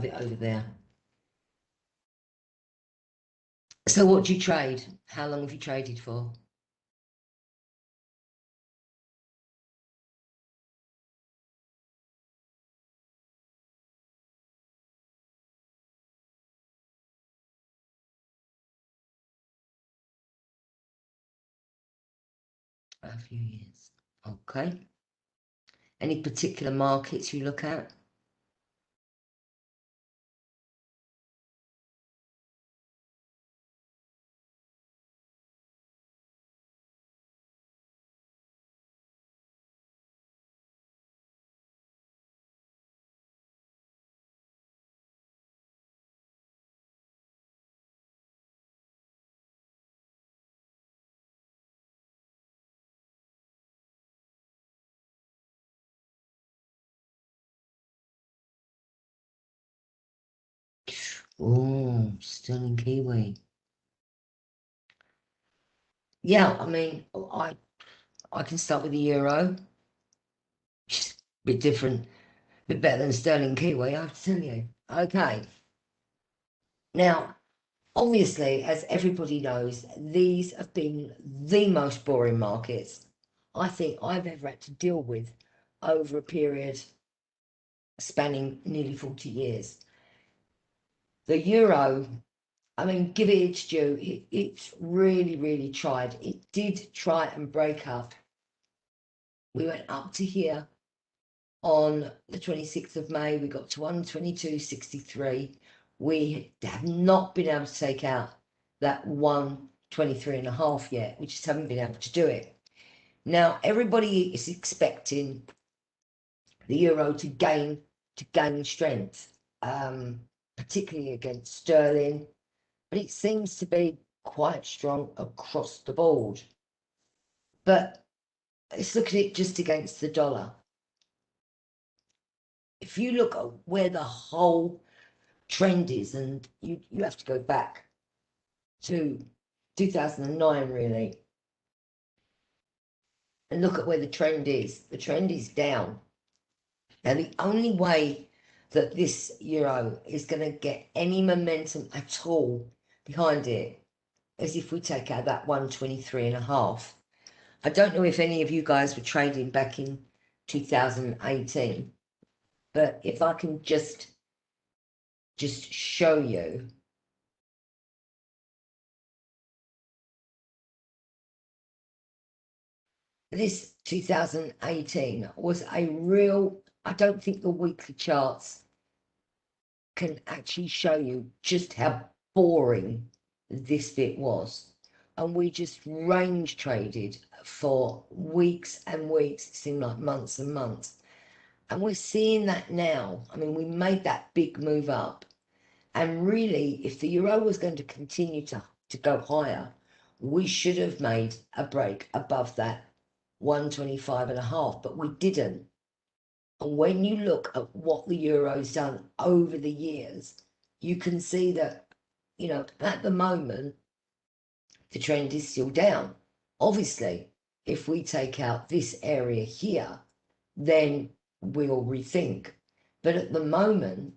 it over there. So what do you trade? How long have you traded for? A few years. Okay. Any particular markets you look at? Oh, sterling Kiwi. Yeah, I mean, I can start with the euro. Just a bit different, a bit better than sterling Kiwi, I have to tell you. Okay. Now, obviously, as everybody knows, these have been the most boring markets I think I've ever had to deal with over a period spanning nearly 40 years. The euro, I mean, give it its due, it's really, really tried. It did try and break up. We went up to here on the 26th of May, we got to 122.63. We have not been able to take out that 123.5 yet. We just haven't been able to do it. Now, everybody is expecting the euro to gain strength, particularly against sterling, but it seems to be quite strong across the board. But let's look at it just against the dollar. If you look at where the whole trend is, and you have to go back to 2009 really, and look at where the trend is down. Now the only way that this euro is going to get any momentum at all behind it is if we take out that 123.5. I don't know if any of you guys were trading back in 2018, but if I can just show you. This 2018 was a real, I don't think the weekly charts can actually show you just how boring this bit was. And we just range traded for weeks and weeks, it seemed like months and months. And we're seeing that now. I mean, we made that big move up. And really, if the euro was going to continue to go higher, we should have made a break above that 125.5, but we didn't. And when you look at what the euro's done over the years, you can see that, you know, at the moment, the trend is still down. Obviously, if we take out this area here, then we'll rethink. But at the moment,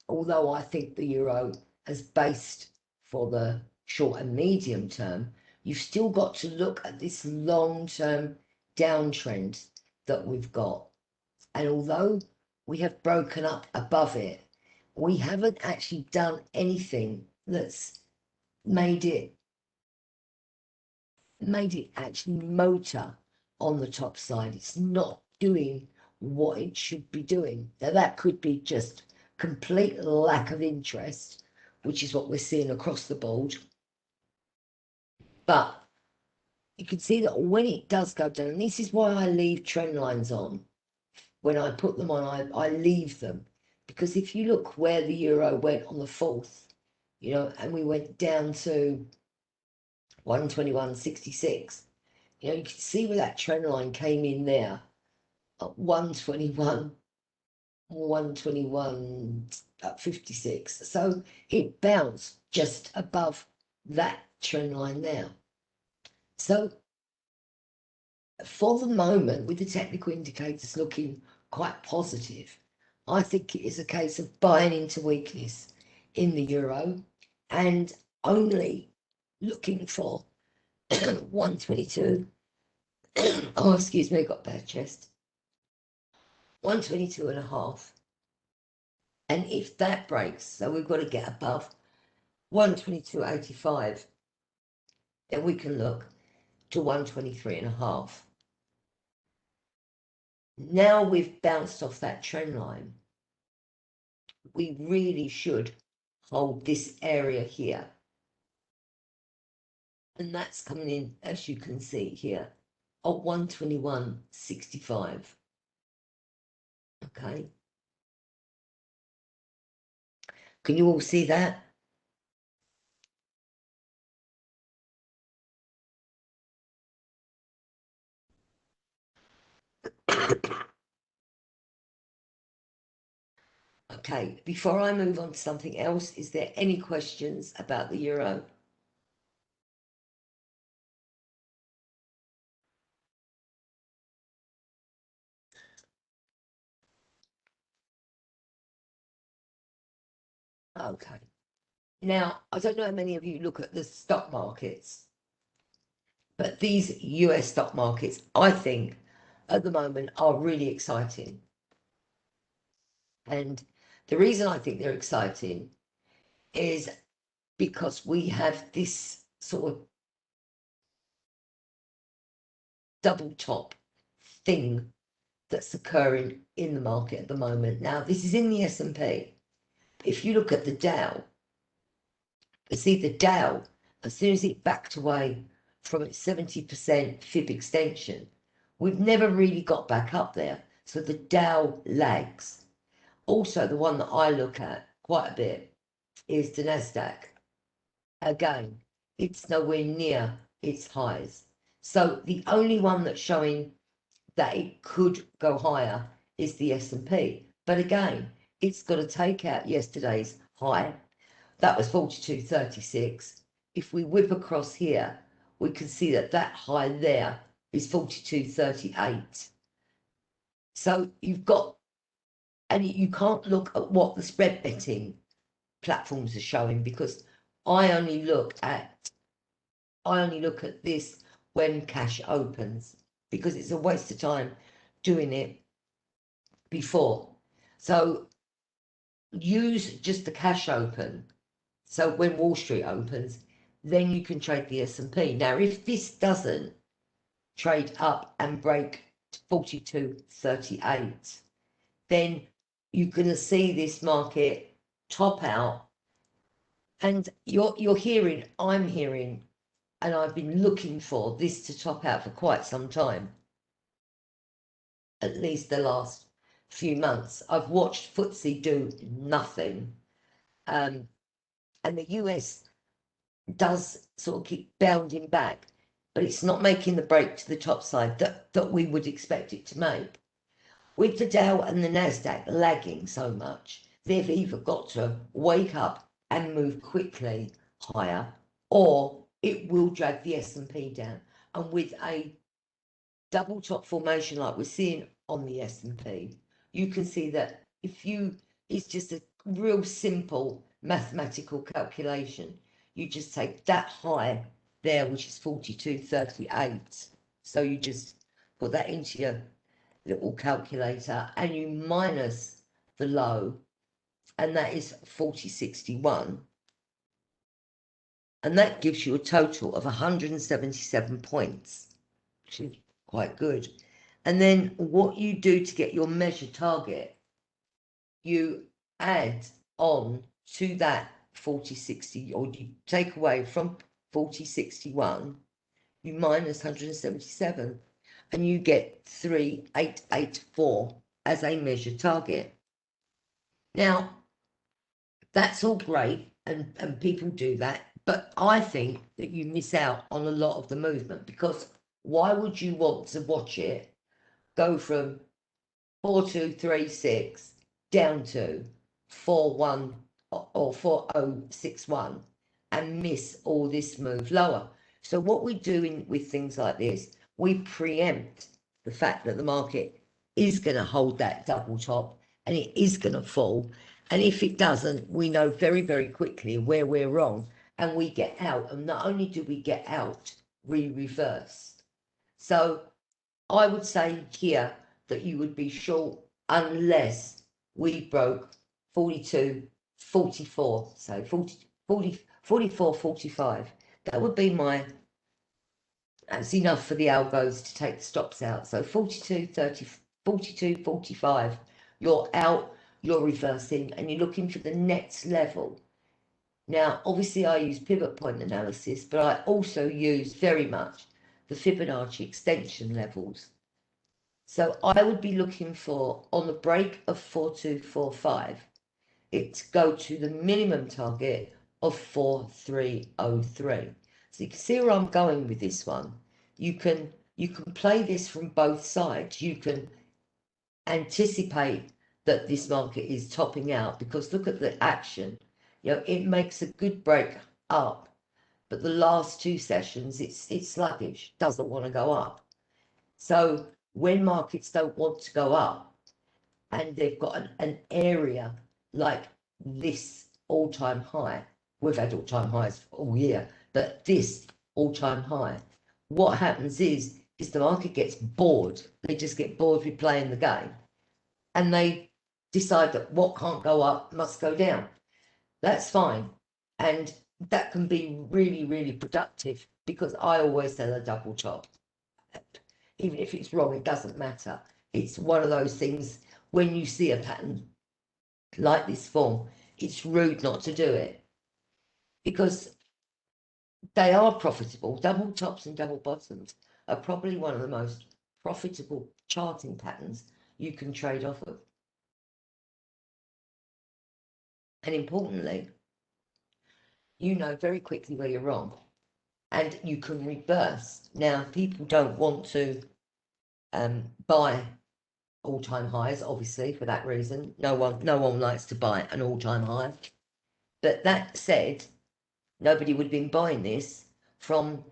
although I think the euro has based for the short and medium term, you've still got to look at this long-term downtrend that we've got. And although we have broken up above it, we haven't actually done anything that's made it actually motor on the top side. It's not doing what it should be doing. Now that could be just complete lack of interest, which is what we're seeing across the board. But you can see that when it does go down, and this is why I leave trend lines on. When I put them on, I leave them, because if you look where the euro went on the 4th, you know, and we went down to 121.66, you know, you can see where that trend line came in there at 121.56. So it bounced just above that trend line now. So for the moment, with the technical indicators looking quite positive, I think it is a case of buying into weakness in the euro and only looking for 122. Oh, excuse me, got bad chest. 122.5. And if that breaks, so we've got to get above 122.85, then we can look to 123.5. Now we've bounced off that trend line, we really should hold this area here. And that's coming in, as you can see here, at 121.65. Okay. Can you all see that? Okay, before I move on to something else, is there any questions about the euro? Okay. Now, I don't know how many of you look at the stock markets, but these US stock markets, I think, at the moment are really exciting. And the reason I think they're exciting is because we have this sort of double top thing that's occurring in the market at the moment. Now, this is in the S&P. If you look at the Dow, you see the Dow, as soon as it backed away from its 70% fib extension, we've never really got back up there. So the Dow lags. Also, the one that I look at quite a bit is the NASDAQ. Again, it's nowhere near its highs. So the only one that's showing that it could go higher is the S&P. But again, it's got to take out yesterday's high. That was 42.36. If we whip across here, we can see that that high there is 42.38. So you've got, and you can't look at what the spread betting platforms are showing, because I only look at this when cash opens, because it's a waste of time doing it before. So use just the cash open. So when Wall Street opens, then you can trade the S&P. Now, if this doesn't trade up and break 42.38, then you're going to see this market top out. And you're hearing, I'm hearing, and I've been looking for this to top out for quite some time, at least the last few months. I've watched FTSE do nothing, and the US does sort of keep bounding back, but it's not making the break to the top side that we would expect it to make. With the Dow and the NASDAQ lagging so much, they've either got to wake up and move quickly higher, or it will drag the S&P down. And with a double top formation like we're seeing on the S&P, you can see that it's just a real simple mathematical calculation. You just take that high there, which is 42.38. So you just put that into your little calculator and you minus the low, and that is 40.61. And that gives you a total of 177 points, which is quite good. And then what you do to get your measure target, you add on to that 40.60, or you take away from 40.61, you minus 177, and you get 3,884 as a measure target. Now, that's all great, and people do that, but I think that you miss out on a lot of the movement, because why would you want to watch it go from 4236 down to 41 or 4061 and miss all this move lower? So what we're doing with things like this, we preempt the fact that the market is going to hold that double top and it is going to fall. And if it doesn't, we know very, very quickly where we're wrong, and we get out. And not only do we get out, we reverse. So I would say here that you would be short unless we broke 42, 44, so 40, 44, 45. That would be that's enough for the algos to take the stops out. So 42, 30, 42, 45, you're out, you're reversing, and you're looking for the next level. Now, obviously I use pivot point analysis, but I also use very much the Fibonacci extension levels. So I would be looking for, on the break of 4245, it to go to the minimum target of 4303. So you can see where I'm going with this one. You can play this from both sides. You can anticipate that this market is topping out, because look at the action. You know, it makes a good break up, but the last two sessions it's sluggish, doesn't want to go up. So when markets don't want to go up and they've got an area like this all-time high, we've had all-time highs all year, but this all-time high, what happens is the market gets bored. They just get bored with playing the game, and they decide that what can't go up must go down. That's fine, and that can be really, really productive, because I always sell a double top. Even if it's wrong, it doesn't matter. It's one of those things, when you see a pattern like this form, it's rude not to do it, because they are profitable. Double tops and double bottoms are probably one of the most profitable charting patterns you can trade off of. And importantly, you know very quickly where you're wrong, and you can reverse. Now, people don't want to buy all-time highs, obviously, for that reason. No one likes to buy an all-time high. But that said, nobody would have been buying this from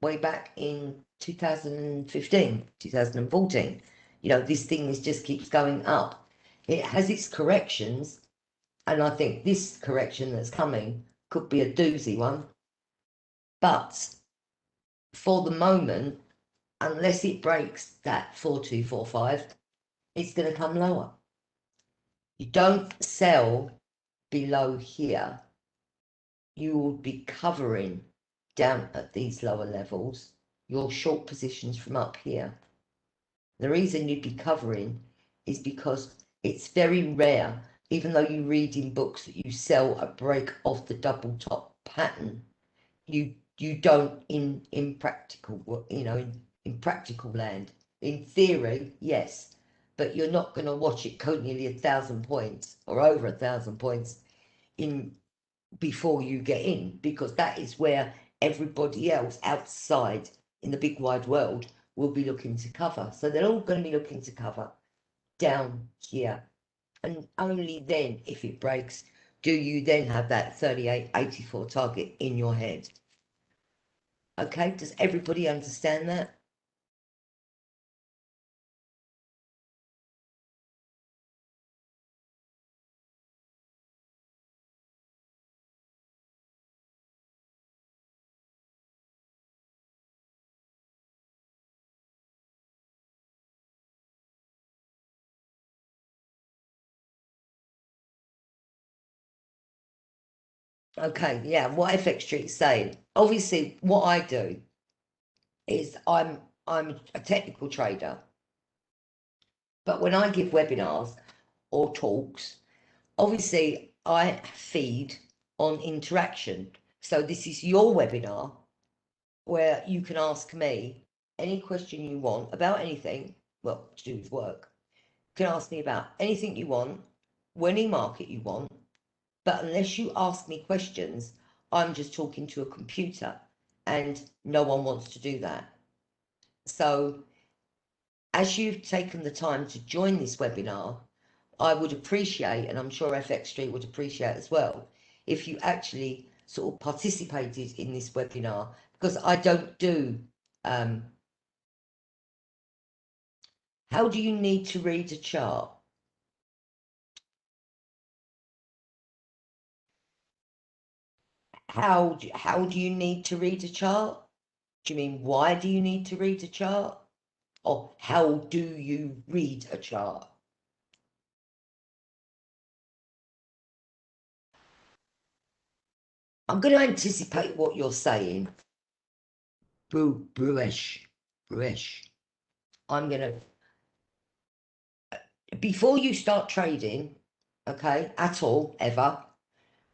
way back in 2015, 2014. You know, this thing just keeps going up. It has its corrections, and I think this correction that's coming could be a doozy one. But for the moment, unless it breaks that 4245, it's going to come lower. You don't sell below here. You will be covering down at these lower levels your short positions from up here. The reason you'd be covering is because it's very rare, even though you read in books that you sell a break of the double top pattern, you don't in practical, you know, in practical land. In theory, yes, but you're not going to watch it go nearly 1,000 points or over 1,000 points in before you get in, because that is where everybody else outside in the big wide world will be looking to cover. So they're all going to be looking to cover down here, and only then, if it breaks, do you then have that 38.84 target in your head. Okay, does everybody understand that? Okay, yeah, what FX Street's saying. Obviously, what I do is I'm a technical trader, but when I give webinars or talks, obviously I feed on interaction. So this is your webinar where you can ask me any question you want about anything, well, to do with work. You can ask me about anything you want, any market you want, but unless you ask me questions, I'm just talking to a computer, and no one wants to do that. So as you've taken the time to join this webinar, I would appreciate, and I'm sure FX Street would appreciate as well, if you actually sort of participated in this webinar, because I don't do, how do you need to read a chart? how do you need to read a chart? Do you mean why do you need to read a chart? Or how do you read a chart? I'm going to anticipate what you're saying. Bruish. I'm going to, before you start trading, okay, at all, ever,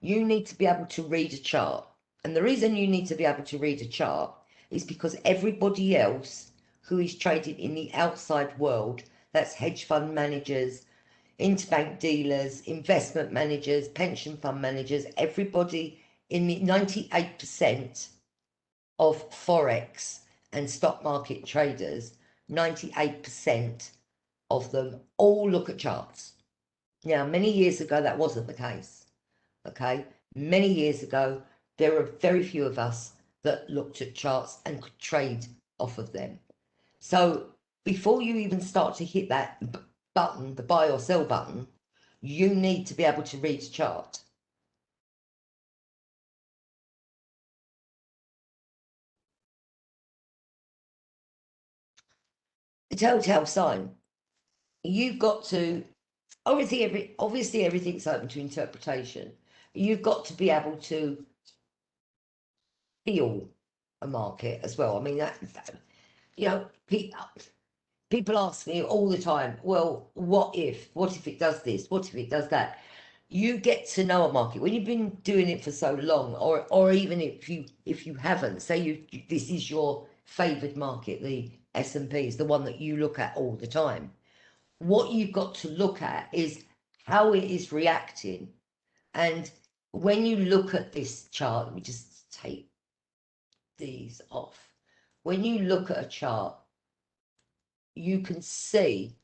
you need to be able to read a chart. And the reason you need to be able to read a chart is because everybody else who is trading in the outside world, that's hedge fund managers, interbank dealers, investment managers, pension fund managers, everybody in the 98% of Forex and stock market traders, 98% of them all look at charts. Now, many years ago, that wasn't the case. Okay, many years ago, there were very few of us that looked at charts and could trade off of them. So before you even start to hit that button, the buy or sell button, you need to be able to read a chart. The telltale sign, you've got to, obviously everything's open to interpretation. You've got to be able to feel a market as well. I mean, that you know, people ask me all the time, well, what if it does this? What if it does that? You get to know a market when you've been doing it for so long, or even if you haven't, say this is your favored market, the S&P is the one that you look at all the time. What you've got to look at is how it is reacting. And when you look at this chart, let me just take these off. When you look at a chart, you can see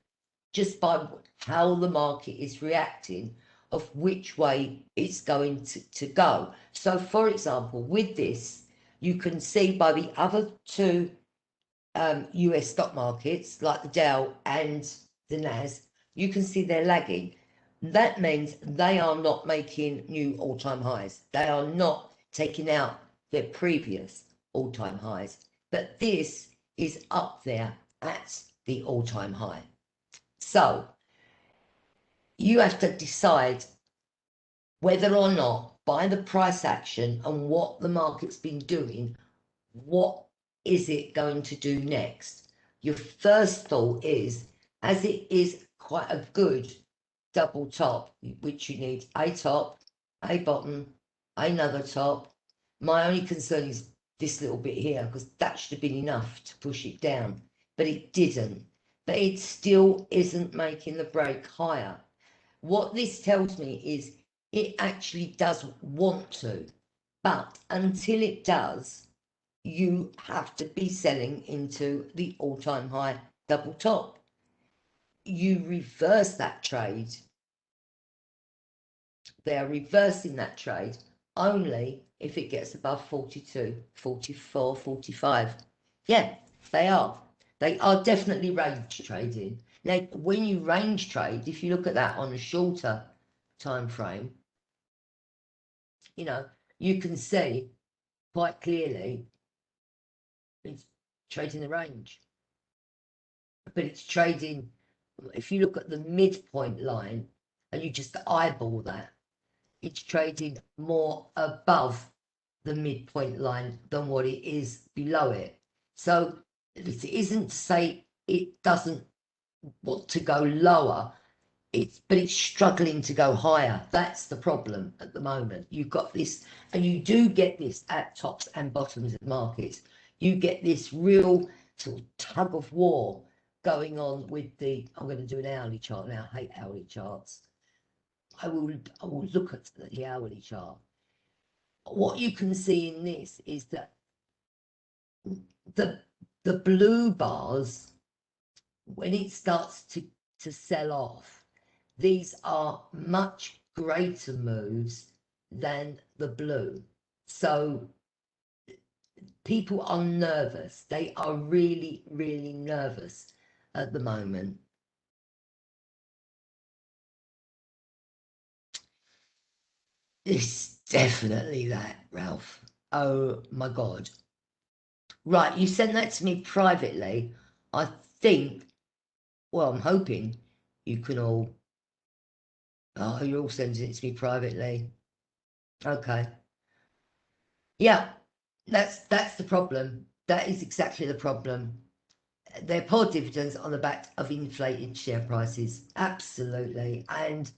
just by how the market is reacting of which way it's going to go. So for example, with this, you can see by the other two US stock markets, like the Dow and the NAS, you can see they're lagging. That means they are not making new all-time highs. They are not taking out their previous all-time highs. But this is up there at the all-time high. So you have to decide whether or not, by the price action and what the market's been doing, what is it going to do next? Your first thought is, as it is quite a good double top, which you need a top, a bottom, another top. My only concern is this little bit here, because that should have been enough to push it down, but it didn't. But it still isn't making the break higher. What this tells me is it actually does want to, but until it does, you have to be selling into the all-time high double top. You reverse that trade. They're reversing that trade only if it gets above 42, 44, 45. Yeah, they are. They are definitely range trading. Now, when you range trade, if you look at that on a shorter time frame, you know, you can see quite clearly it's trading the range. But it's trading, if you look at the midpoint line and you just eyeball that, it's trading more above the midpoint line than what it is below it. So it isn't to say it doesn't want to go lower, but it's struggling to go higher. That's the problem at the moment. You've got this, and you do get this at tops and bottoms of markets. You get this real sort of tug of war going on with the, I'm going to do an hourly chart now. I hate hourly charts. I will look at the hourly chart. What you can see in this is that the blue bars, when it starts to sell off, these are much greater moves than the blue. So people are nervous. They are really, really nervous at the moment. This definitely that, Ralph. Oh my God. Right, you sent that to me privately. I think, well, I'm hoping you can all, oh, you're all sending it to me privately. Okay. Yeah, that's the problem. That is exactly the problem. They're poor dividends on the back of inflated share prices. Absolutely. And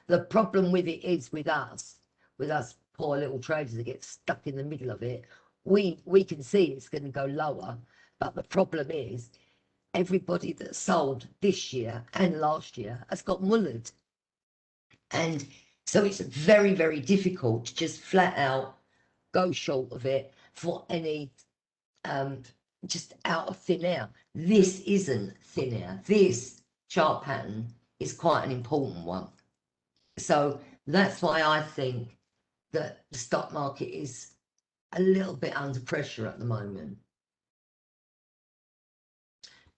the problem with it is with us poor little traders that get stuck in the middle of it, we can see it's going to go lower. But the problem is everybody that sold this year and last year has got mullered. And so it's very, very difficult to just flat out go short of it for any just out of thin air. This isn't thin air. This chart pattern is quite an important one. So that's why I think that the stock market is a little bit under pressure at the moment.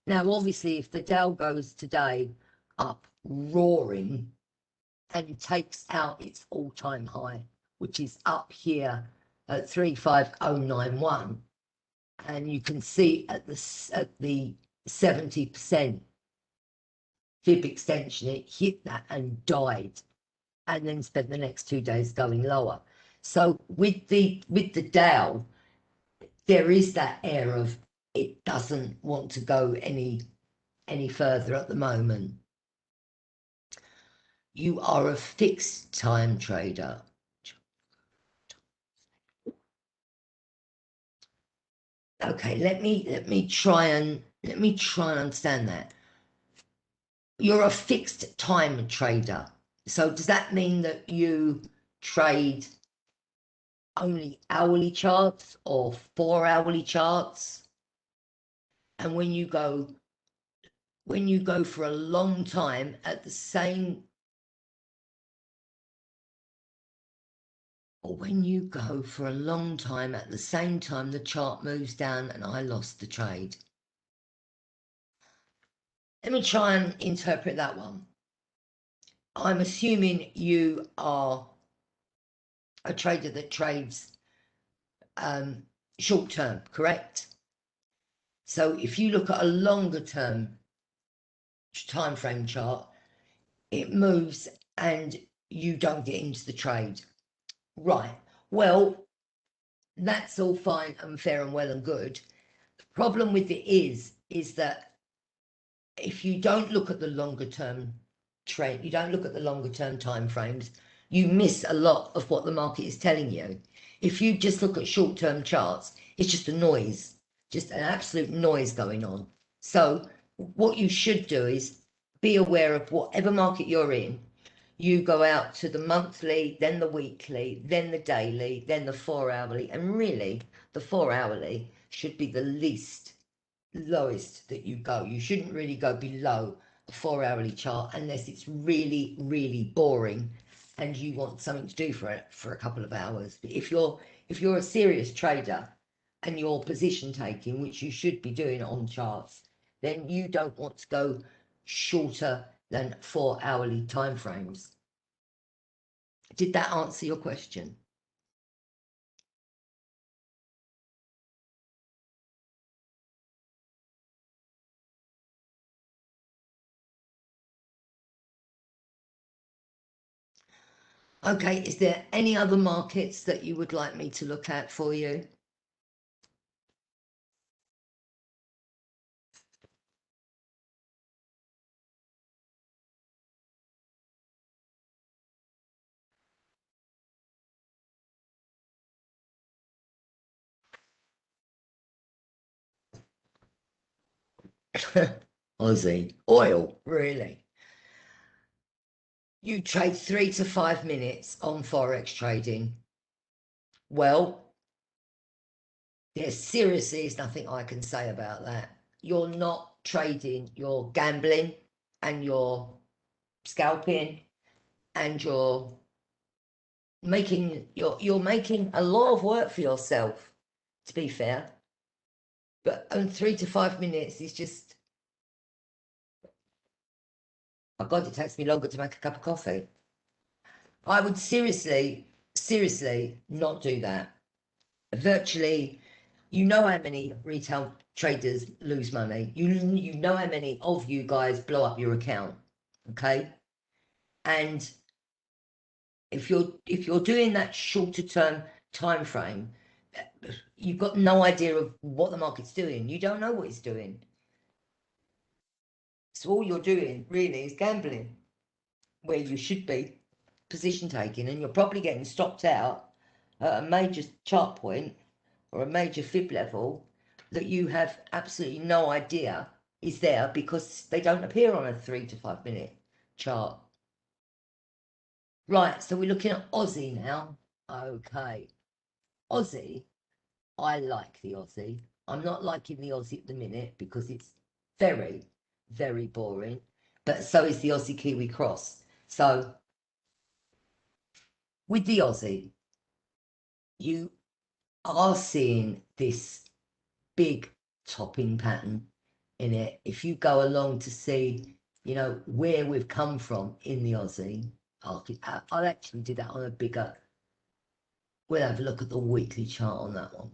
Now, obviously, if the Dow goes today up roaring and takes out its all-time high, which is up here at 35091, and you can see at the 70% fib extension, it hit that and died, and then spent the next 2 days going lower. So with the Dow, there is that air of it doesn't want to go any further at the moment. You are a fixed time trader. Okay, let me try and understand that. You're a fixed time trader. So does that mean that you trade only hourly charts or 4-hourly charts? And when you go for a long time at the same, or when you go for a long time at the same time the chart moves down and I lost the trade. Let me try and interpret that one. I'm assuming you are a trader that trades short term, correct? So if you look at a longer term time frame chart, it moves and you don't get into the trade. Right. Well, that's all fine and fair and well and good. The problem with it is that if you don't look at the longer term trend, you don't look at the longer term time frames, you miss a lot of what the market is telling you. If you just look at short term charts, it's just a noise, just an absolute noise going on. So what you should do is be aware of whatever market you're in. You go out to the monthly, then the weekly, then the daily, then the 4-hourly, and really the 4-hourly should be the lowest that you go. You shouldn't really go below a 4-hourly chart unless it's really, really boring and you want something to do for it for a couple of hours. But if you're a serious trader and you're position taking, which you should be doing on charts, then you don't want to go shorter than 4-hourly time frames. Did that answer your question? Okay, is there any other markets that you would like me to look at for you? Aussie oil, really? You trade 3 to 5 minutes on Forex trading. Well, there seriously is nothing I can say about that. You're not trading, you're gambling and you're scalping and you're making a lot of work for yourself, to be fair. But 3 to 5 minutes is just, oh God, it takes me longer to make a cup of coffee. I would seriously seriously not do that. Virtually, you know how many retail traders lose money. You know how many of you guys blow up your account, okay? And if you're doing that shorter term time frame, you've got no idea of what the market's doing. You don't know what it's doing. So all you're doing really is gambling, where you should be position taking, and you're probably getting stopped out at a major chart point or a major fib level that you have absolutely no idea is there because they don't appear on a 3 to 5 minute chart. Right, so we're looking at Aussie now. Okay, Aussie, I like the Aussie. I'm not liking the Aussie at the minute because it's very, very boring, but so is the Aussie Kiwi cross. So with the Aussie, you are seeing this big topping pattern in it. If you go along to see, you know, where we've come from in the Aussie, I'll actually do that on a bigger, we'll have a look at the weekly chart on that one.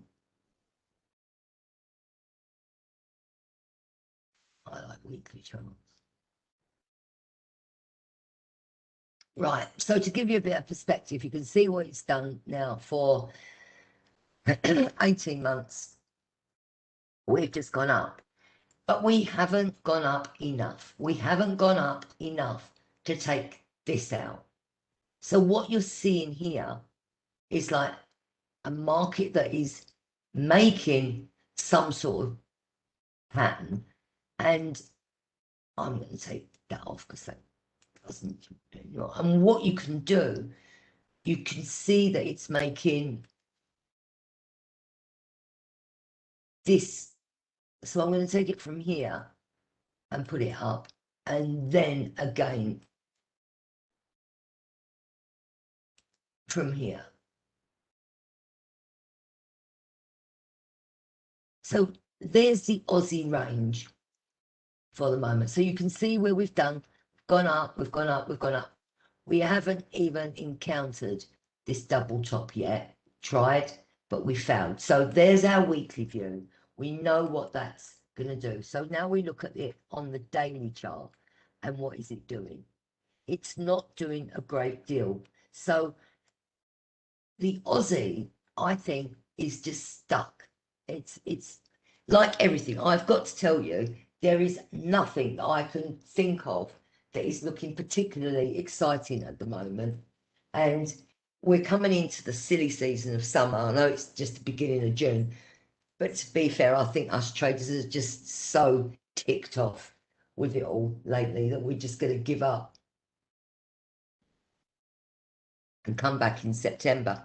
I like weekly charts. Right, so to give you a bit of perspective, you can see what it's done now for 18 months. We've just gone up, but we haven't gone up enough. We haven't gone up enough to take this out. So what you're seeing here is like a market that is making some sort of pattern, and I'm going to take that off because that doesn't, and what you can do, you can see that it's making this. So I'm going to take it from here and put it up, and then again from here. So there's the Aussie range for the moment. So you can see where we've done, gone up, we've gone up, we've gone up. We haven't even encountered this double top yet, tried, but we failed. So there's our weekly view. We know what that's going to do. So now we look at it on the daily chart, and what is it doing? It's not doing a great deal. So the Aussie, I think, is just stuck. It's like everything. I've got to tell you, there is nothing that I can think of that is looking particularly exciting at the moment. And we're coming into the silly season of summer. I know it's just the beginning of June, but to be fair, I think us traders are just so ticked off with it all lately that we're just going to give up and come back in September.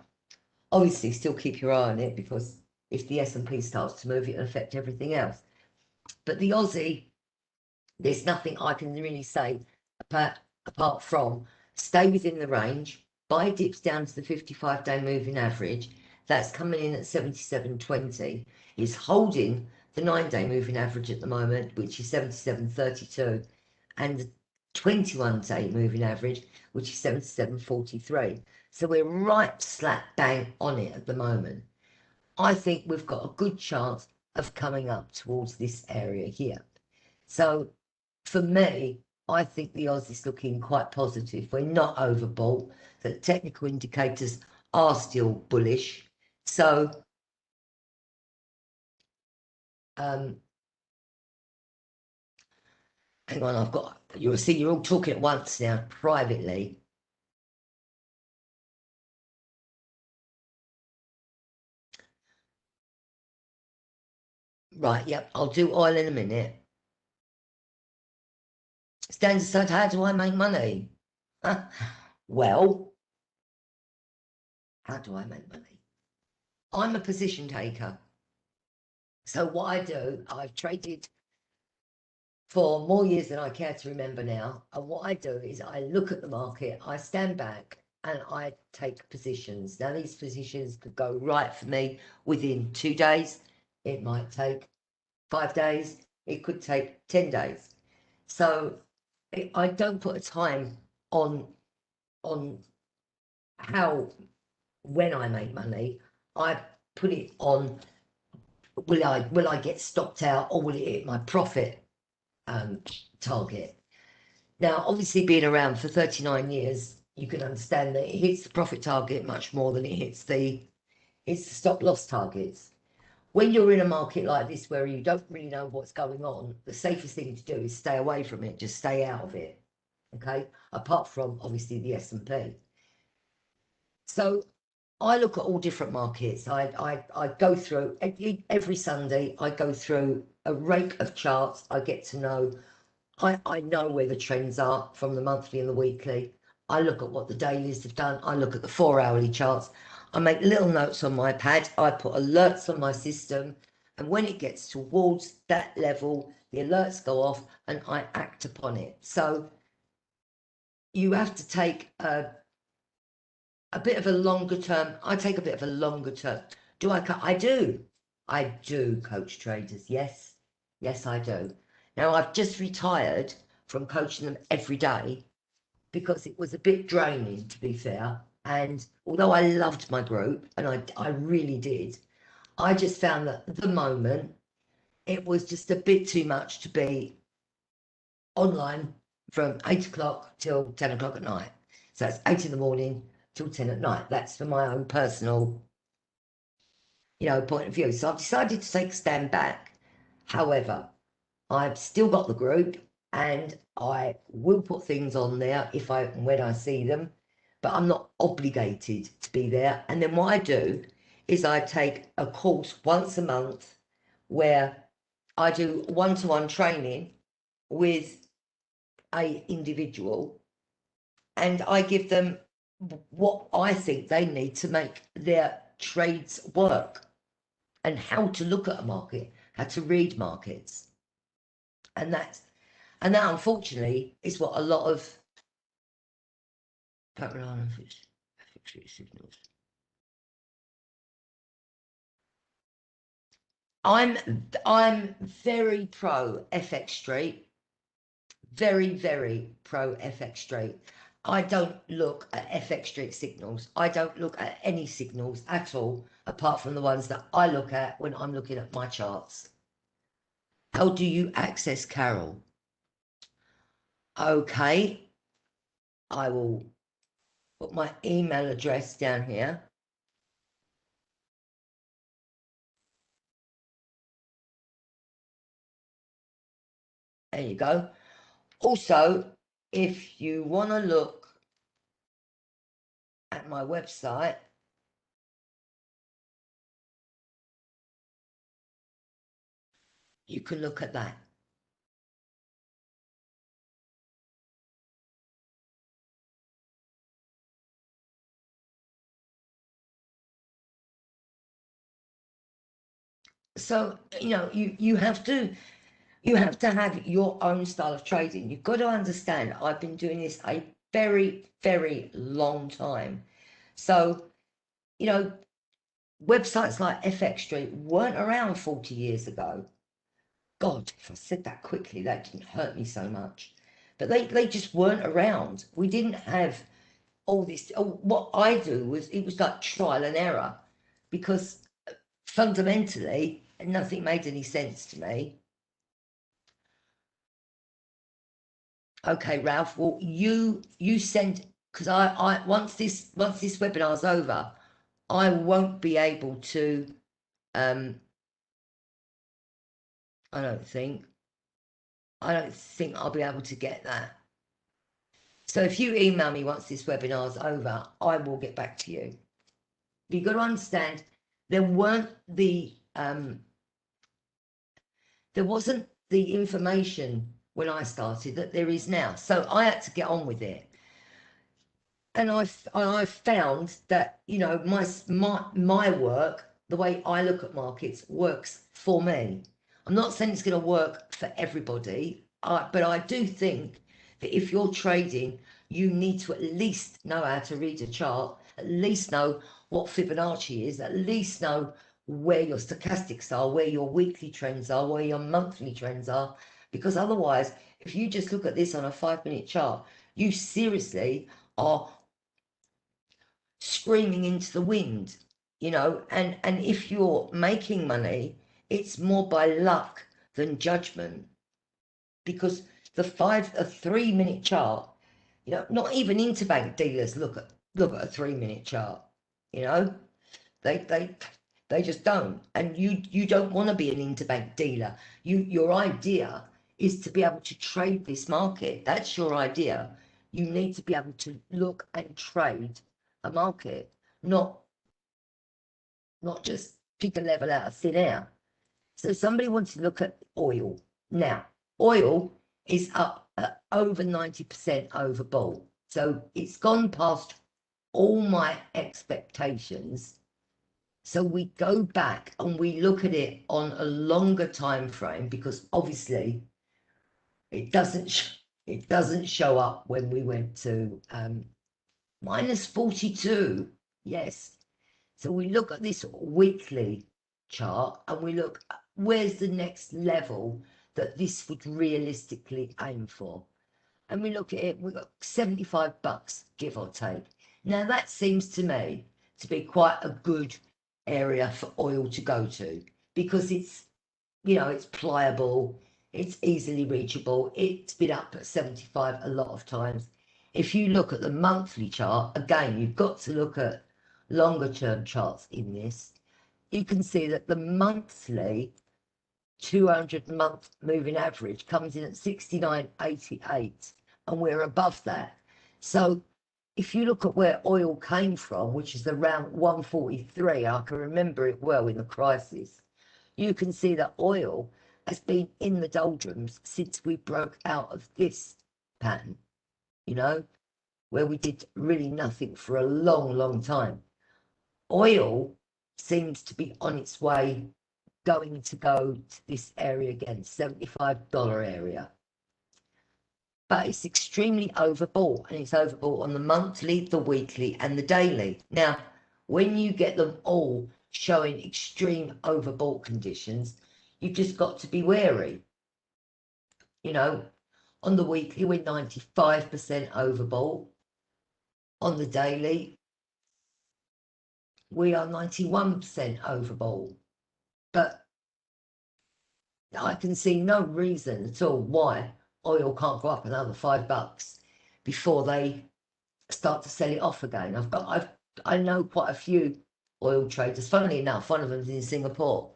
Obviously, still keep your eye on it, because if the S&P starts to move, it'll affect everything else. But the Aussie, there's nothing I can really say apart from stay within the range, buy dips down to the 55-day moving average. That's coming in at 77.20. It's holding the 9-day moving average at the moment, which is 77.32, and the 21-day moving average, which is 77.43. So we're right slap bang on it at the moment. I think we've got a good chance of coming up towards this area here. So for me, I think the Auss is looking quite positive. We're not overbought. The technical indicators are still bullish. So hang on, you'll see you're all talking at once now privately. Right, yep, I'll do oil in a minute. Standard said, how do I make money? Well, how do I make money? I'm a position taker. So what I do, I've traded for more years than I care to remember now. And what I do is I look at the market, I stand back, and I take positions. Now, these positions could go right for me within 2 days. It might take 5 days. It could take 10 days. So I don't put a time on how when I make money, I put it on, will I get stopped out, or will it hit my profit target? Now, obviously, being around for 39 years, you can understand that it hits the profit target much more than it hits the stop loss targets. When you're in a market like this where you don't really know what's going on, the safest thing to do is stay away from it. Just stay out of it, okay? Apart from, obviously, the S&P. So I look at all different markets. I go through, every Sunday, I go through a rake of charts. I get to know, I know where the trends are from the monthly and the weekly. I look at what the dailies have done. I look at the 4-hourly charts. I make little notes on my pad. I put alerts on my system. And when it gets towards that level, the alerts go off and I act upon it. So you have to take a bit of a longer term. I take a bit of a longer term. Do I? I do. I do coach traders. Yes. Yes, I do. Now, I've just retired from coaching them every day because it was a bit draining, to be fair. And although I loved my group, and I really did, I just found that at the moment, it was just a bit too much to be online from 8 o'clock till 10 o'clock at night. So it's 8 in the morning till 10 at night. That's for my own personal, point of view. So I've decided to take a stand back. However, I've still got the group and I will put things on there when I see them, but I'm not obligated to be there. And then what I do is I take a course once a month where I do one-to-one training with a individual, and I give them what I think they need to make their trades work and how to look at a market, how to read markets. And that unfortunately is what a lot of signals. I'm very pro FX Street. Very, very pro FX Street. I don't look at FX Street signals. I don't look at any signals at all, apart from the ones that I look at when I'm looking at my charts. How do you access Carol? Okay, I will put my email address down here. There you go. Also, if you want to look at my website, you can look at that. So, you have to have your own style of trading. You've got to understand, I've been doing this a very, very long time. So, websites like FX Street weren't around 40 years ago. God, if I said that quickly, that didn't hurt me so much. But they just weren't around. We didn't have all this. What I do was, it was like trial and error, because fundamentally nothing made any sense to me. Okay, Ralph. Well, you send, because I once this webinar's over, I won't be able to. I don't think I'll be able to get that. So if you email me once this webinar's over, I will get back to you. But you've got to understand, there wasn't the information when I started that there is now. So I had to get on with it. And I found that, my work, the way I look at markets, works for me. I'm not saying it's going to work for everybody, but I do think that if you're trading, you need to at least know how to read a chart, at least know what Fibonacci is, at least know where your stochastics are, where your weekly trends are, where your monthly trends are, because otherwise, if you just look at this on a 5-minute chart, you seriously are screaming into the wind, you know, and if you're making money, it's more by luck than judgment, because a 3-minute chart, you know, not even interbank dealers look at a 3-minute chart, you know, they just don't. And you don't want to be an interbank dealer. Your idea is to be able to trade this market. That's your idea. You need to be able to look and trade a market, not just pick a level out of thin air. So somebody wants to look at oil. Now, oil is up at over 90% overbought. So it's gone past all my expectations. So we go back and we look at it on a longer time frame, because obviously it doesn't show up when we went to minus 42. Yes. So we look at this weekly chart and we look, where's the next level that this would realistically aim for? And we look at it, we've got $75, give or take. Now that seems to me to be quite a good area for oil to go to, because it's, you know, it's pliable, it's easily reachable. It's been up at 75 a lot of times. If you look at the monthly chart, again, you've got to look at longer term charts in this. You can see that the monthly 200-month moving average comes in at 69.88, and we're above that. So if you look at where oil came from, which is around 143, I can remember it well in the crisis, you can see that oil has been in the doldrums since we broke out of this pattern, you know, where we did really nothing for a long time. Oil seems to be on its way going to go to this area again, $75 area. But it's extremely overbought, and it's overbought on the monthly, the weekly, and the daily. Now, when you get them all showing extreme overbought conditions, you've just got to be wary. You know, on the weekly, we're 95% overbought. On the daily, we are 91% overbought. But I can see no reason at all why oil can't go up another $5 before they start to sell it off again. I know quite a few oil traders. Funnily enough, one of them is in Singapore,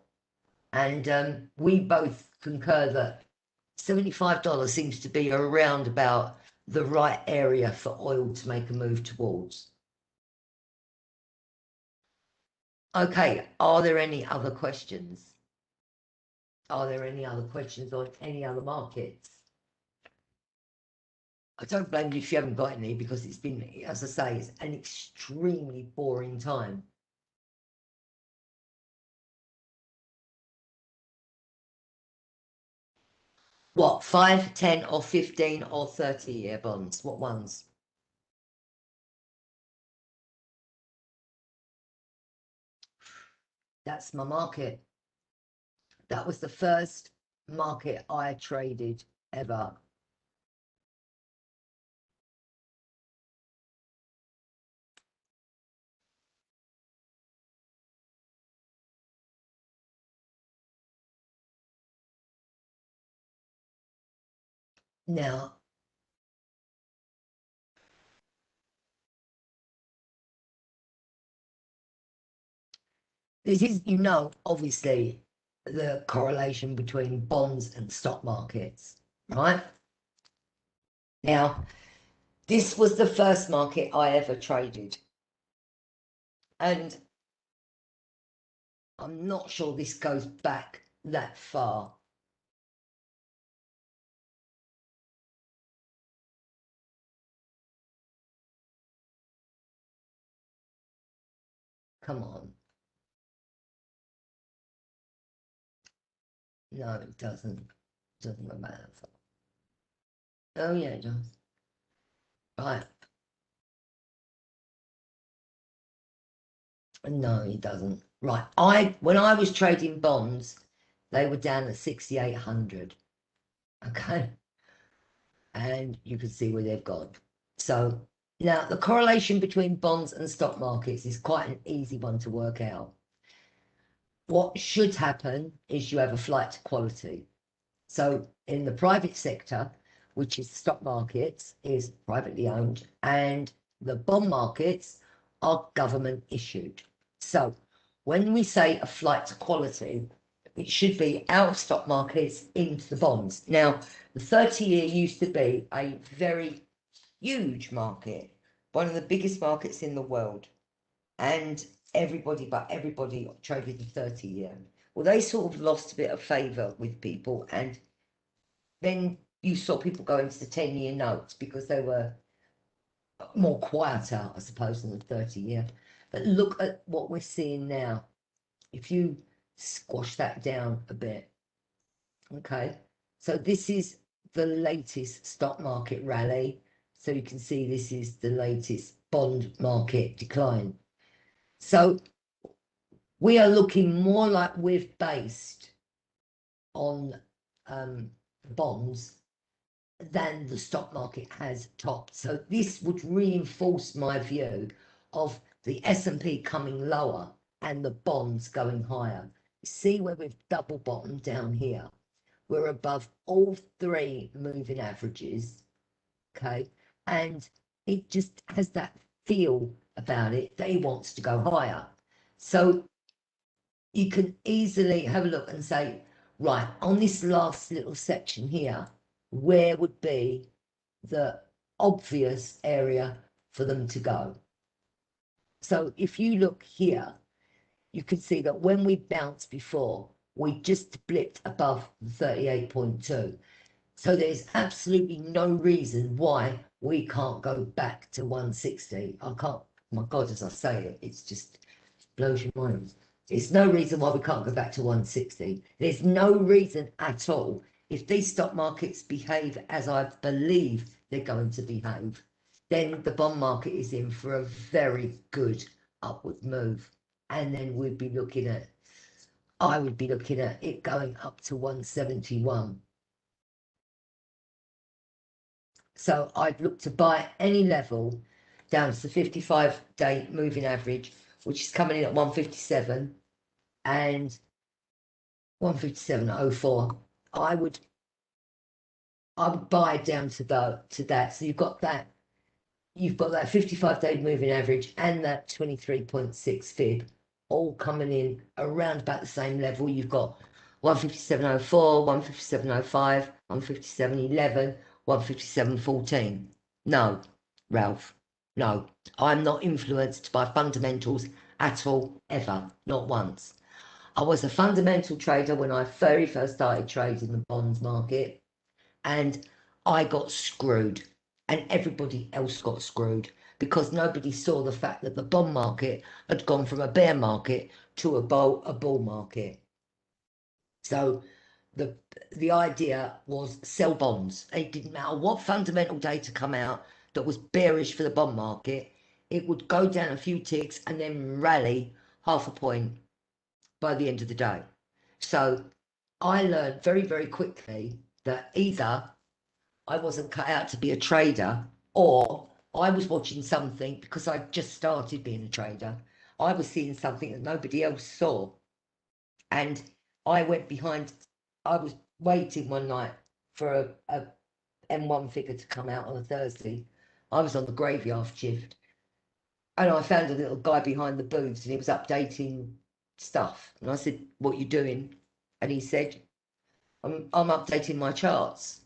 and we both concur that $75 seems to be around about the right area for oil to make a move towards. Okay, are there any other questions? Are there any other questions on any other markets? I don't blame you if you haven't got any, because it's been, as I say, it's an extremely boring time. What, 5, 10, or 15, or 30-year bonds? What ones? That's my market. That was the first market I traded ever. Now, this is, you know, obviously the correlation between bonds and stock markets, right? Now, this was the first market I ever traded. And I'm not sure this goes back that far. Come on. No, it doesn't. It doesn't go back that far. Oh, yeah, it does. Right. No, it doesn't. Right. When I was trading bonds, they were down at 6,800. Okay. And you can see where they've gone. So Now, the correlation between bonds and stock markets is quite an easy one to work out. What should happen is you have a flight to quality. So in the private sector, which is stock markets, is privately owned, and the bond markets are government issued. So when we say a flight to quality, it should be out of stock markets into the bonds. Now, the 30-year used to be a very huge market, one of the biggest markets in the world, and everybody traded the 30-year. Well, they sort of lost a bit of favour with people, and then you saw people go into the 10-year notes because they were more quieter, I suppose, than the 30-year. But look at what we're seeing now. If you squash that down a bit, okay, so this is the latest stock market rally. So you can see this is the latest bond market decline. So we are looking more like we've based on bonds than the stock market has topped. So this would reinforce my view of the S&P coming lower and the bonds going higher. See where we've double bottomed down here. We're above all three moving averages, okay? And it just has that feel about it that it wants to go higher. So you can easily have a look and say, right, on this last little section here, where would be the obvious area for them to go? So if you look here, you can see that when we bounced before, we just blipped above 38.2. So there's absolutely no reason why we can't go back to 160. I can't, oh my God, as I say it, it's just blows your mind. There's no reason why we can't go back to 160. There's no reason at all. If these stock markets behave as I believe they're going to behave, then the bond market is in for a very good upward move. And then we'd be looking at, I would be looking at it going up to 171. So I'd look to buy any level down to the 55-day moving average, which is coming in at 157 and 157.04. I would buy down to that. So you've got that 55-day moving average and that 23.6 fib all coming in around about the same level. You've got 157.04, 157.05, 157.11, 157.14. No, Ralph, no, I'm not influenced by fundamentals at all, ever, not once. I was a fundamental trader when I very first started trading the bonds market, and I got screwed, and everybody else got screwed because nobody saw the fact that the bond market had gone from a bear market to a bull market. So the idea was sell bonds. It didn't matter what fundamental data come out that was bearish for the bond market, it would go down a few ticks and then rally half a point by the end of the day. So I learned very, very quickly that either I wasn't cut out to be a trader, or I was watching something because I just started being a trader. I was seeing something that nobody else saw. And I went behind, I was waiting one night for a M1 figure to come out on a Thursday. I was on the graveyard shift, and I found a little guy behind the booths, and he was updating stuff. And I said, "What you doing?" And he said, I'm updating my charts.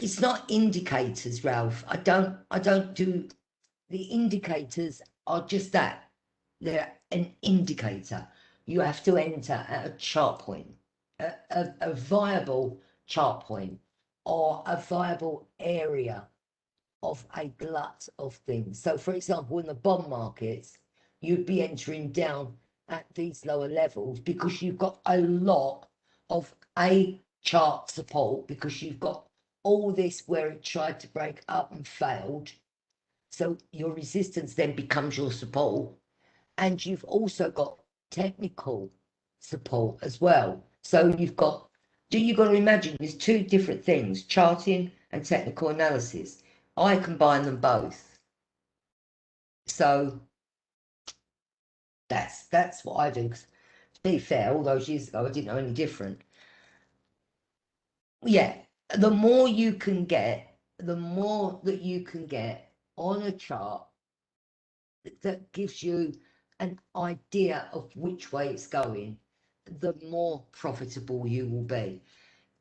It's not indicators, Ralph. I don't do, the indicators are just that. They're an indicator. You have to enter at a chart point, a viable chart point, or a viable area of a glut of things. So for example, in the bond markets, you'd be entering down at these lower levels because you've got a lot of a chart support, because you've got all this where it tried to break up and failed. So your resistance then becomes your support. And you've also got technical support as well. So you've got to imagine there's two different things, charting and technical analysis. I combine them both. So that's what I do. 'Cause to be fair, all those years ago, I didn't know any different. Yeah, the more you can get, the more that you can get on a chart that gives you an idea of which way it's going, the more profitable you will be.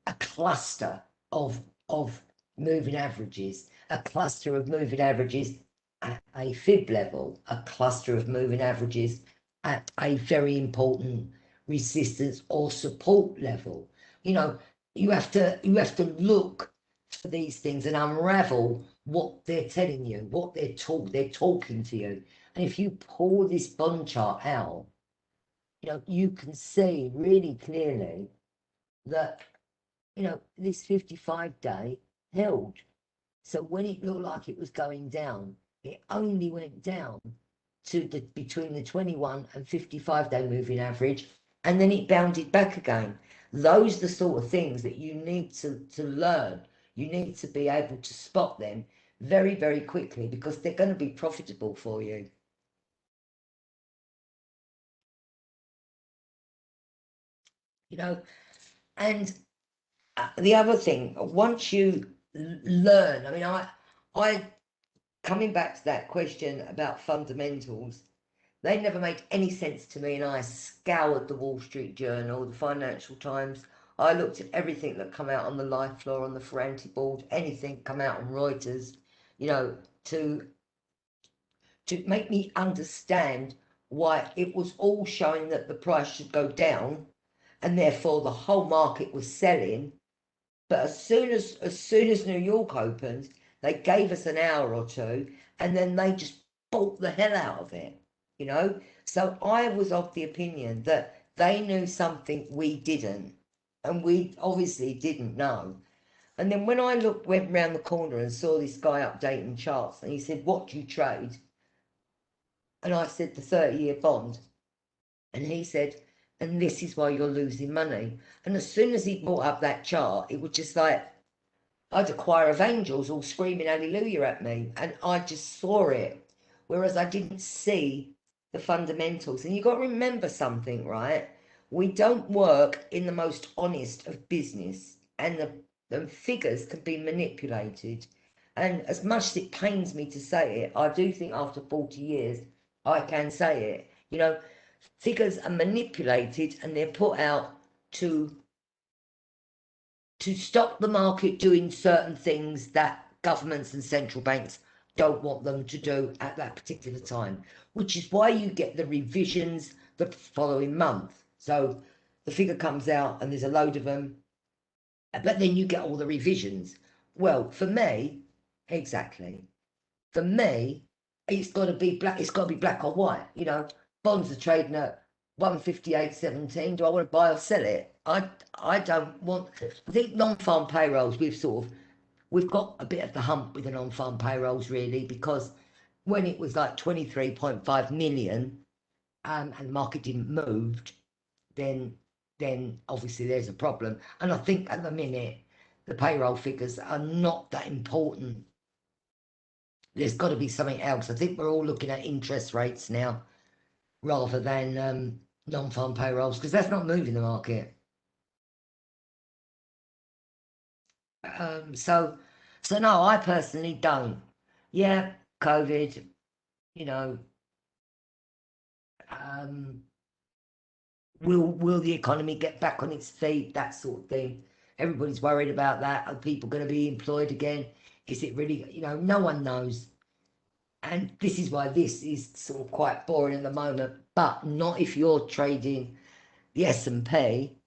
A cluster of of moving averages, a cluster of moving averages at a fib level, a cluster of moving averages at a very important resistance or support level. You know, you have to look for these things and unravel what they're telling you, what they're talking to you. And if you pull this bond chart out, you can see really clearly that this 55-day held. So when it looked like it was going down, it only went down to between the 21 and 55-day moving average, and then it bounded back again. Those are the sort of things that you need to learn. You need to be able to spot them very, very quickly, because they're going to be profitable for you. And the other thing, once you learn, I mean, I coming back to that question about fundamentals, they never made any sense to me, and I scoured the Wall Street Journal, the Financial Times. I looked at everything that come out on the life floor, on the Ferranti board, anything come out on Reuters, to make me understand why it was all showing that the price should go down, and therefore the whole market was selling. But as soon as New York opened, they gave us an hour or two, and then they just bought the hell out of it. So I was of the opinion that they knew something we didn't, and we obviously didn't know. And then when I went round the corner and saw this guy updating charts, and he said, "What do you trade?" And I said, "The 30-year bond." And he said, "And this is why you're losing money." And as soon as he brought up that chart, it was just like I had a choir of angels all screaming hallelujah at me, and I just saw it, whereas I didn't see the fundamentals. And you've got to remember something, right? We don't work in the most honest of business, and the figures can be manipulated. And as much as it pains me to say it, I do think after 40 years, I can say it. Figures are manipulated, and they're put out to stop the market doing certain things that governments and central banks don't want them to do at that particular time, which is why you get the revisions the following month. So the figure comes out and there's a load of them, but then you get all the revisions. Well, for me, exactly. For me, it's got to be black. It's got to be black or white. Bonds are trading at 158.17. Do I want to buy or sell it? I don't want. I think non-farm payrolls, we've got a bit of the hump with the non-farm payrolls, really, because when it was like 23.5 million, and the market didn't move, then obviously there's a problem. And I think at the minute the payroll figures are not that important. There's got to be something else. I think we're all looking at interest rates now rather than non-farm payrolls, because that's not moving the market. So no, I personally don't. Yeah, COVID, you know, um, will the economy get back on its feet? That sort of thing. Everybody's worried about that. Are people going to be employed again? Is it really? No one knows. And this is why this is sort of quite boring at the moment, but not if you're trading the S&P.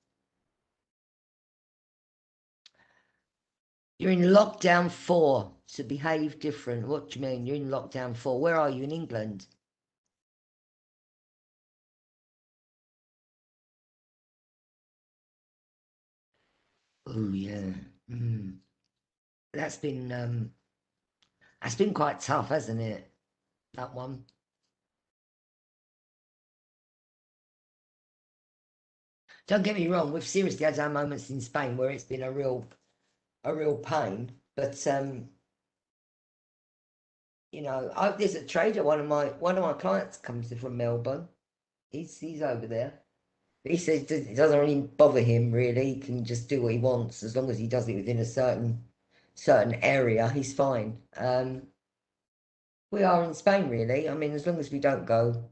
You're in lockdown 4, so behave different. What do you mean? You're in lockdown 4. Where are you? In England? Oh yeah. Mm. That's been quite tough, hasn't it? That one. Don't get me wrong, we've seriously had our moments in Spain where it's been a real pain. But you know, there's a trader. One of my clients comes from Melbourne. He's over there. He says it doesn't really bother him really. He can just do what he wants as long as he does it within a certain area. He's fine. We are in Spain really. I mean, as long as we don't go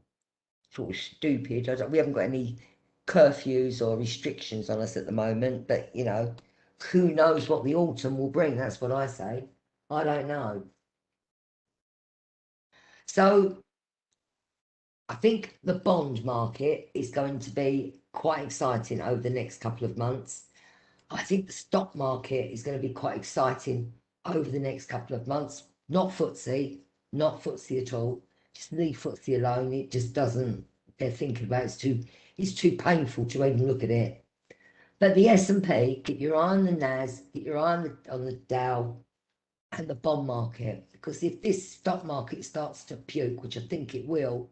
sort of stupid. We haven't got any curfews or restrictions on us at the moment. But you know, who knows what the autumn will bring? That's what I say. I don't know. So I think the bond market is going to be quite exciting over the next couple of months. I think the stock market is going to be quite exciting over the next couple of months. Not FTSE, not FTSE at all. Just leave FTSE alone. It just doesn't. They're thinking about it's too painful to even look at it. But the S&P, keep your eye on the NAS, keep your eye on the Dow and the bond market, because if this stock market starts to puke, which I think it will,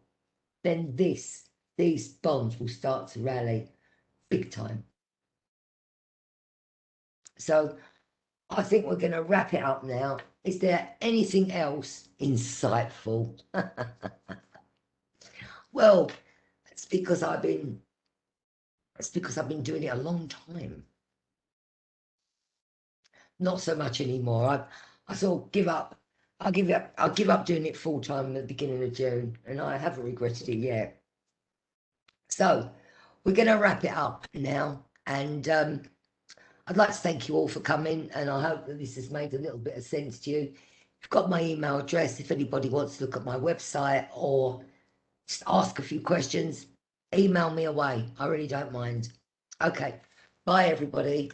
then these bonds will start to rally big time. So I think we're going to wrap it up now. Is there anything else insightful? Well, it's because I've been doing it a long time. Not so much anymore. I sort of give up. I'll give up doing it full time at the beginning of June, and I haven't regretted it yet. So we're going to wrap it up now, and I'd like to thank you all for coming, and I hope that this has made a little bit of sense to you. You've got my email address if anybody wants to look at my website or just ask a few questions. Email me away. I really don't mind. Okay. Bye, everybody.